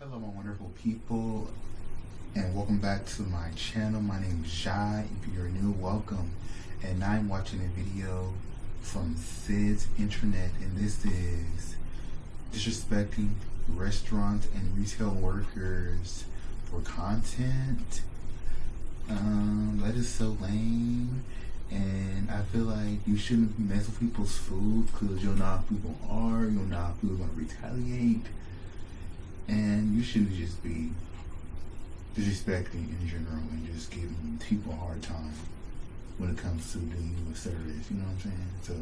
Hello my wonderful people, and welcome back to my channel. My name is Jai. If you're new, welcome. And I'm watching a video from Sid's Internet, and this is disrespecting restaurants and retail workers for content. That is so lame, and I feel like you shouldn't mess with people's food because you'll know how people are, you'll know how people are going to retaliate. And you shouldn't just be disrespecting in general and just giving people a hard time when it comes to dealing with service. You know what I'm saying? So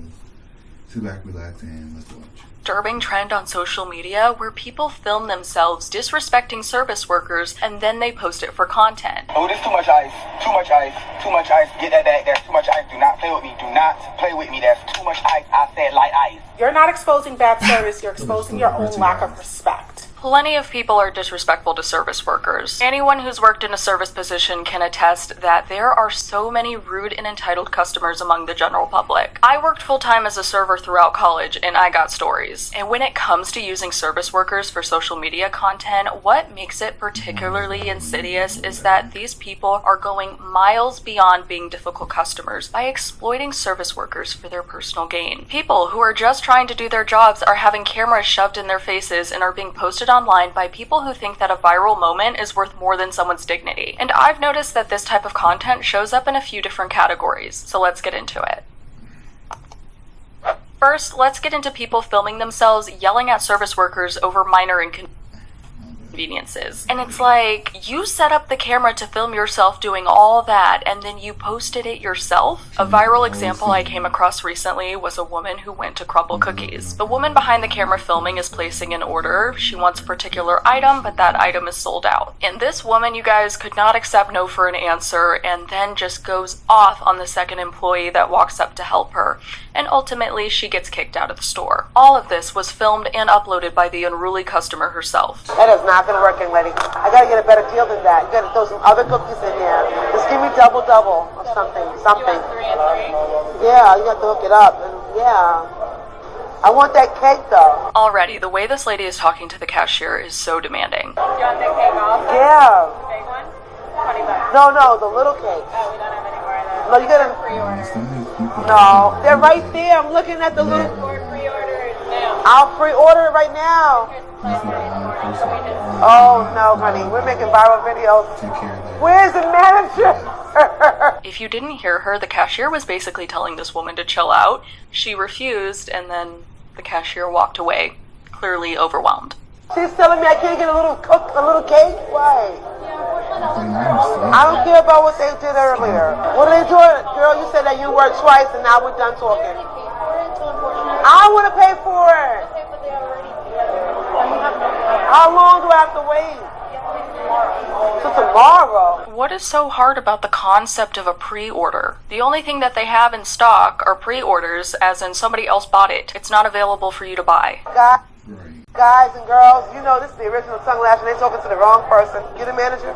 sit back, relax, and let's watch. Disturbing trend on social media where people film themselves disrespecting service workers and then they post it for content. Oh, there's too much ice. Too much ice. Too much ice. Get that back. There's too much ice. Do not play with me. Do not play with me. There's too much ice. I said light ice. You're not exposing bad service. You're exposing your own lack of respect. Plenty of people are disrespectful to service workers. Anyone who's worked in a service position can attest that there are so many rude and entitled customers among the general public. I worked full-time as a server throughout college, and I got stories. And when it comes to using service workers for social media content, what makes it particularly insidious is that these people are going miles beyond being difficult customers by exploiting service workers for their personal gain. People who are just trying to do their jobs are having cameras shoved in their faces and are being posted online by people who think that a viral moment is worth more than someone's dignity. And I've noticed that this type of content shows up in a few different categories, so let's get into it. First, let's get into people filming themselves yelling at service workers over minor inconveniences. And it's like, you set up the camera to film yourself doing all that and then you posted it yourself? A viral example I came across recently was a woman who went to Crumble Cookies. The woman behind the camera filming is placing an order. She wants a particular item, but that item is sold out. And this woman, you guys, could not accept no for an answer and then just goes off on the second employee that walks up to help her. And ultimately, she gets kicked out of the store. All of this was filmed and uploaded by the unruly customer herself. That is not going to work, young lady. I got to get a better deal than that. You got to throw some other cookies in here. Just give me double or something. Yeah, you got to hook it up. And yeah. I want that cake, though. Already, the way this lady is talking to the cashier is so demanding. Do you want the cake also? Yeah. The big one? $20. No, the little cake. Oh, we don't have any more of those. No, you got to Pre-order. No, they're right there. I'm looking at the little. Or pre-order it now. I'll pre-order it right now. Oh no, honey, we're making viral videos. Where's the manager? If you didn't hear her, the cashier was basically telling this woman to chill out. She refused, and then the cashier walked away, clearly overwhelmed. She's telling me I can't get a little cake? Why? I don't care about what they did earlier. What are they doing? Girl, you said that you worked twice and now we're done talking. I want to pay for it. How long do I have to wait? Till tomorrow. What is so hard about the concept of a pre-order? The only thing that they have in stock are pre-orders, as in somebody else bought it. It's not available for you to buy. Guys and girls, you know this is the original tongue lash and they're talking to the wrong person. You the manager?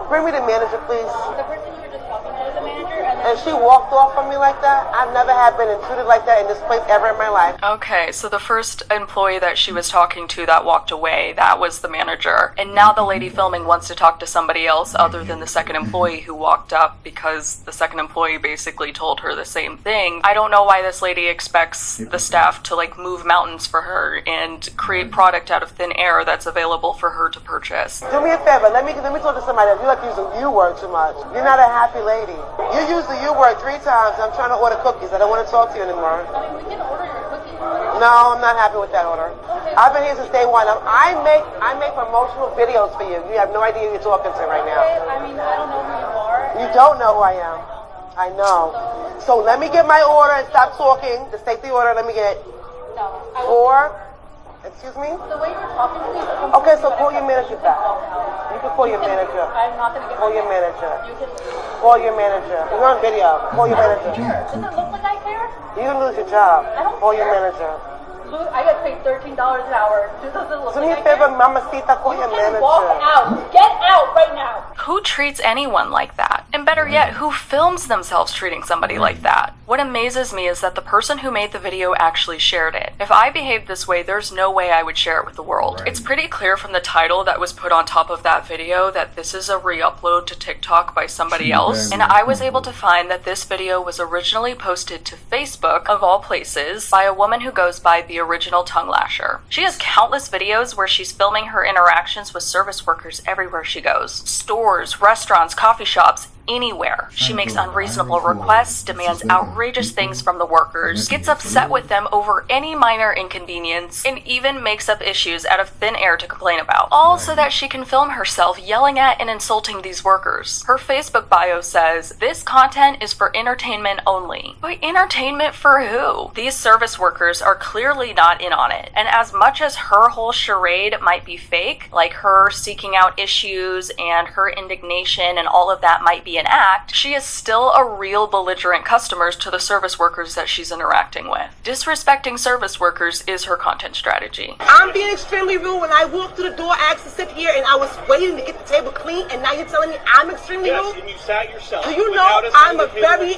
Bring me the manager, please. The person you were just talking to is the manager, And she walked off from me like that. I've never had been intruded like that in this place ever in my life. Okay, so the first employee that she was talking to that walked away, that was the manager. And now the lady filming wants to talk to somebody else other than the second employee who walked up because the second employee basically told her the same thing. I don't know why this lady expects the staff to like move mountains for her and create product out of thin air that's available for her to purchase. Do me a favor, let me talk to somebody else. You like using you word too much. You're not a happy lady. You use the you word 3 times. I'm trying to order cookies. I don't want to talk to you anymore. I mean, we can order your cookies. No, I'm not happy with that order. I've been here since day one. I make promotional videos for you. You have no idea who you're talking to right now. I mean, I don't know who you are. You don't know who I am. I know. So let me get my order and stop talking. Just take the order. Let me get No. 4. Excuse me? The way you're talking to me is Okay, so call your manager back. You can call your manager. I'm not going to get Call your manager. You can. Call your manager. You're on video. Call your manager. Does it look like I care? You can lose your job. I don't Call your care. manager. I get paid $13 an hour. Does it look Do me a like I favor, care? mamacita, call You your can manager. walk out. Get out right now. Who treats anyone like that? And better yet, who films themselves treating somebody like that? What amazes me is that the person who made the video actually shared it. If I behaved this way, there's no way I would share it with the world. It's pretty clear from the title that was put on top of that video that this is a re-upload to TikTok by somebody else, and I was able to find that this video was originally posted to Facebook, of all places, by a woman who goes by The Original Tongue Lasher. She has countless videos where she's filming her interactions with service workers everywhere she goes. Stores, restaurants, coffee shops, anywhere. She makes unreasonable requests, demands outrageous things from the workers, gets upset with them over any minor inconvenience, and even makes up issues out of thin air to complain about, all so that she can film herself yelling at and insulting these workers. Her Facebook bio says, "This content is for entertainment only." But entertainment for who? These service workers are clearly not in on it, and as much as her whole charade might be fake, like her seeking out issues and her indignation and all of that might be an act, she is still a real belligerent customer to the service workers that she's interacting with. Disrespecting service workers is her content strategy. I'm being extremely rude. When I walked through the door, I asked to sit here and I was waiting to get the table clean, and now you're telling me I'm extremely rude? And you sat yourself. Do you know I'm a very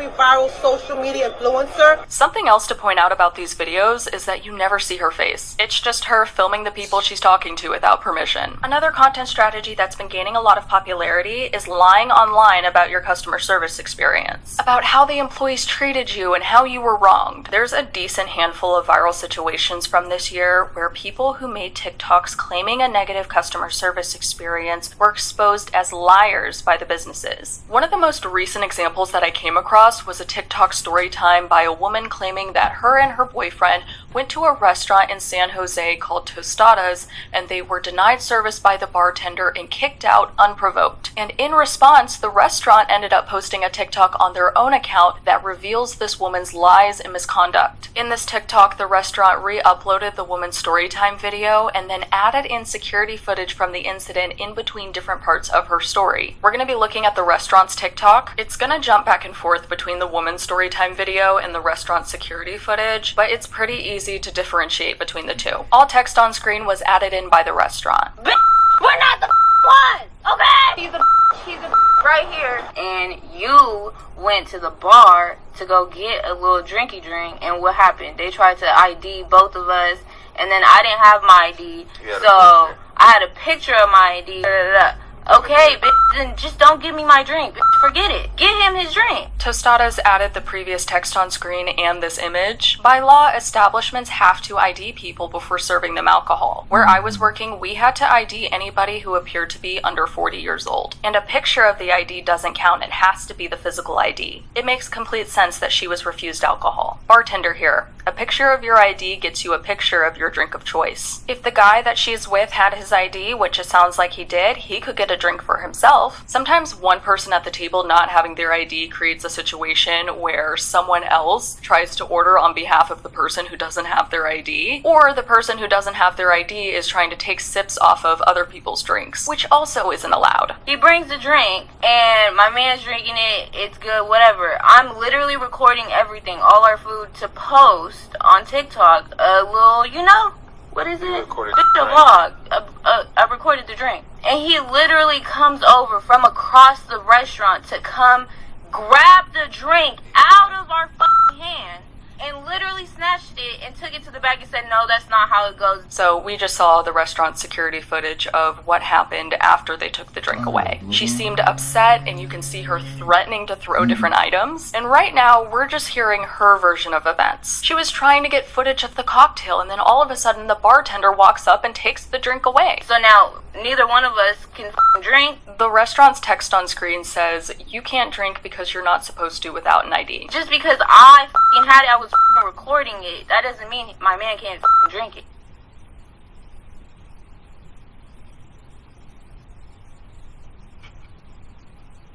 viral social media influencer? Something else to point out about these videos is that you never see her face. It's just her filming the people she's talking to without permission. Another content strategy that's been gaining a lot of popularity is lying online about your customer service experience, about how the employees treated you and how you were wronged. There's a decent handful of viral situations from this year where people who made TikToks claiming a negative customer service experience were exposed as liars by the businesses. One of the most recent examples that I came across was a TikTok story time by a woman claiming that her and her boyfriend went to a restaurant in San Jose called Tostadas, and they were denied service by the bartender and kicked out unprovoked. And in response, the restaurant ended up posting a TikTok on their own account that reveals this woman's lies and misconduct. In this TikTok, the restaurant re-uploaded the woman's storytime video and then added in security footage from the incident in between different parts of her story. We're going to be looking at the restaurant's TikTok. It's going to jump back and forth between the woman's storytime video and the restaurant security footage, but it's pretty easy to differentiate between the two. All text on screen was added in by the restaurant. We're not the ones, okay? He's a right here. And you went to the bar to go get a little drinky drink, and what happened? They tried to ID both of us, and then I didn't have my ID, so I had a picture of my ID. Okay, bitch, then just don't give me my drink. Bitch, forget it. Give him his drink. Tostadas added the previous text on screen and this image. By law, establishments have to ID people before serving them alcohol. Where I was working, we had to ID anybody who appeared to be under 40 years old. And a picture of the ID doesn't count. It has to be the physical ID. It makes complete sense that she was refused alcohol. Bartender here. A picture of your ID gets you a picture of your drink of choice. If the guy that she's with had his ID, which it sounds like he did, he could get a drink for himself. Sometimes one person at the table not having their ID creates a situation where someone else tries to order on behalf of the person who doesn't have their ID, or the person who doesn't have their ID is trying to take sips off of other people's drinks, which also isn't allowed. He brings the drink, and my man's drinking it, it's good, whatever. I'm literally recording everything, all our food, to post on TikTok, a little, you know, what is it? A vlog. I recorded the drink. And he literally comes over from across the restaurant to come grab the drink out of our fucking hand and literally snatched it and took it to the back and said, no, that's not how it goes. So we just saw the restaurant security footage of what happened after they took the drink away. She seemed upset, and you can see her threatening to throw different items. And right now, we're just hearing her version of events. She was trying to get footage of the cocktail, and then all of a sudden the bartender walks up and takes the drink away. So now, neither one of us can drink. The restaurant's text on screen says, you can't drink because you're not supposed to without an ID. Just because I had it, I was recording it, that doesn't mean my man can't drink it.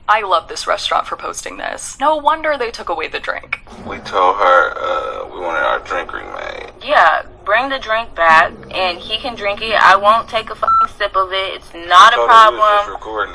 I love this restaurant for posting this. No wonder they took away the drink. We told her we wanted our drink remade. Yeah, bring the drink back, and he can drink it. I won't take a fucking sip of it. It's not a problem.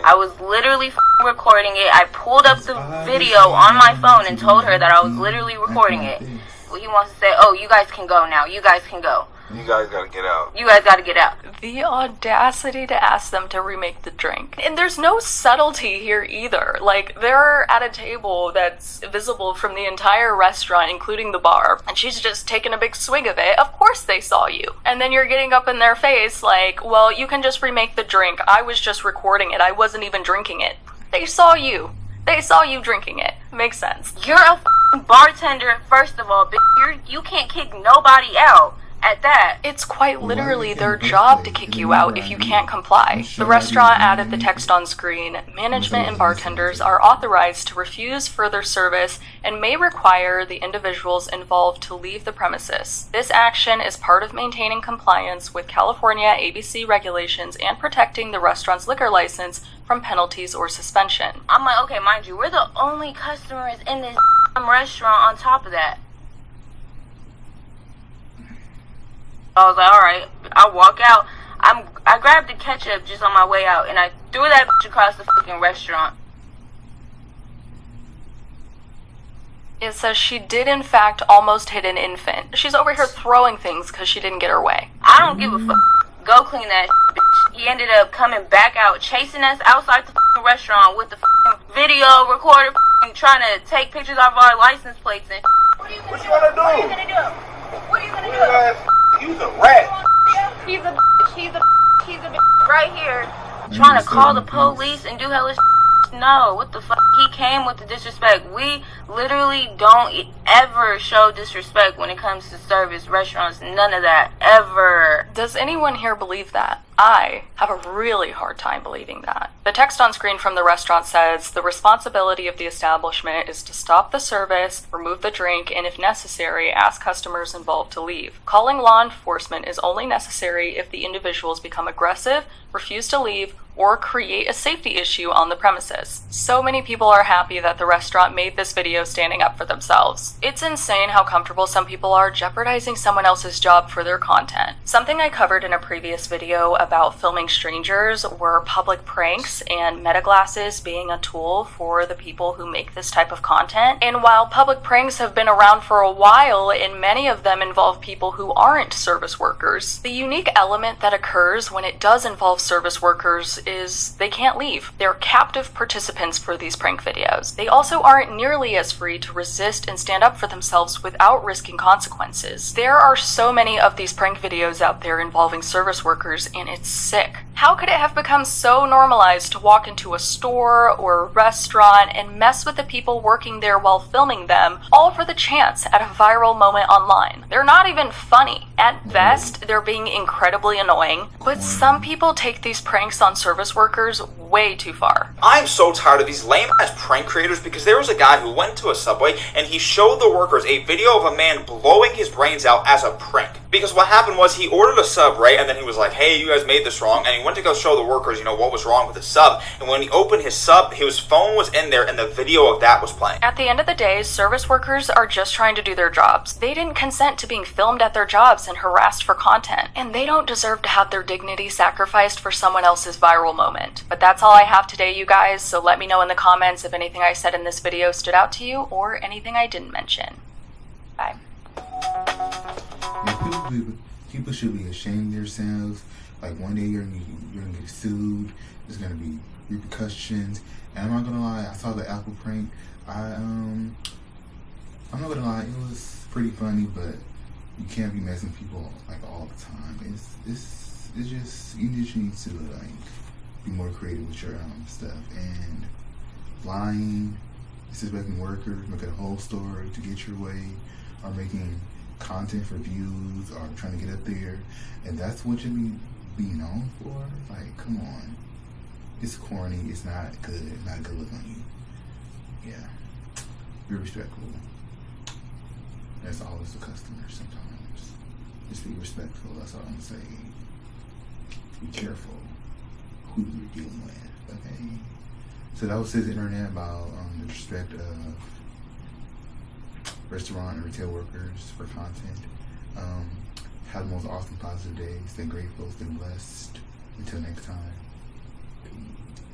I was literally recording it. I pulled up the video on my phone and told her that I was literally recording it. Well, he wants to say, oh, you guys can go now. You guys can go. You guys gotta get out. You guys gotta get out. The audacity to ask them to remake the drink. And there's no subtlety here either. Like, they're at a table that's visible from the entire restaurant, including the bar, and she's just taking a big swig of it. Of course they saw you. And then you're getting up in their face like, well, you can just remake the drink. I was just recording it. I wasn't even drinking it. They saw you. They saw you drinking it. Makes sense. You're a bartender, first of all, bitch. You can't kick nobody out. At that. It's quite literally their job to kick you out if you can't comply. The restaurant added the text on screen. Management and bartenders are authorized to refuse further service and may require the individuals involved to leave the premises. This action is part of maintaining compliance with California ABC regulations and protecting the restaurant's liquor license from penalties or suspension. I'm like, okay, mind you, we're the only customers in this restaurant on top of that. I was like, alright, I walk out. I grabbed the ketchup just on my way out, and I threw that bitch across the fucking restaurant. It says she did in fact almost hit an infant. She's over here throwing things because she didn't get her way. I don't give a fuck. Go clean that shit, bitch. He ended up coming back out, chasing us outside the fucking restaurant with the fucking video recorder, trying to take pictures of our license plates and What you gonna do? What are you gonna do? What are you gonna do? He's a rat. he's a bitch, he's a bitch right here. Trying to call the police and do hella shit. No, what the fuck? He came with the disrespect. We literally don't ever show disrespect when it comes to service, restaurants, none of that, ever. Does anyone here believe that? I have a really hard time believing that. The text on screen from the restaurant says, the responsibility of the establishment is to stop the service, remove the drink, and if necessary, ask customers involved to leave. Calling law enforcement is only necessary if the individuals become aggressive, refuse to leave, or create a safety issue on the premises. So many people are happy that the restaurant made this video standing up for themselves. It's insane how comfortable some people are jeopardizing someone else's job for their content. Something I covered in a previous video about filming strangers were public pranks and meta glasses being a tool for the people who make this type of content. And while public pranks have been around for a while and many of them involve people who aren't service workers, the unique element that occurs when it does involve service workers is they can't leave. They're captive participants for these prank videos. They also aren't nearly as free to resist and stand up for themselves without risking consequences. There are so many of these prank videos out there involving service workers, and it's sick. How could it have become so normalized to walk into a store or a restaurant and mess with the people working there while filming them, all for the chance at a viral moment online? They're not even funny. At best, they're being incredibly annoying, but some people take these pranks on service workers way too far. I'm so tired of these lame-ass prank creators because there was a guy who went to a Subway and he showed the workers a video of a man blowing his brains out as a prank. Because what happened was he ordered a sub, right? And then he was like, hey, you guys made this wrong. And he went to go show the workers, what was wrong with the sub. And when he opened his sub, his phone was in there and the video of that was playing. At the end of the day, service workers are just trying to do their jobs. They didn't consent to being filmed at their jobs and harassed for content. And they don't deserve to have their dignity sacrificed for someone else's viral moment. But that's all I have today, you guys. So let me know in the comments if anything I said in this video stood out to you or anything I didn't mention. Bye. Yeah, people should be ashamed of themselves. Like, one day you're gonna get sued. There's gonna be repercussions. And I'm not gonna lie, I saw the Apple prank. I'm not gonna lie, it was pretty funny, but you can't be messing with people like all the time. It's just, you just need to like be more creative with your stuff. And lying, disrespecting workers, making a whole story to get your way, or making content for views, or trying to get up there, and that's what you be known for. Like, come on, it's corny. It's not good. It's not a good look on you. Yeah, be respectful. That's always the customers. Sometimes just be respectful. That's all I'm saying. Be careful who you're dealing with. Okay. So that was his internet about the disrespect of restaurant and retail workers for content. Have the most awesome positive day. Stay grateful, stay blessed. Until next time. Peace.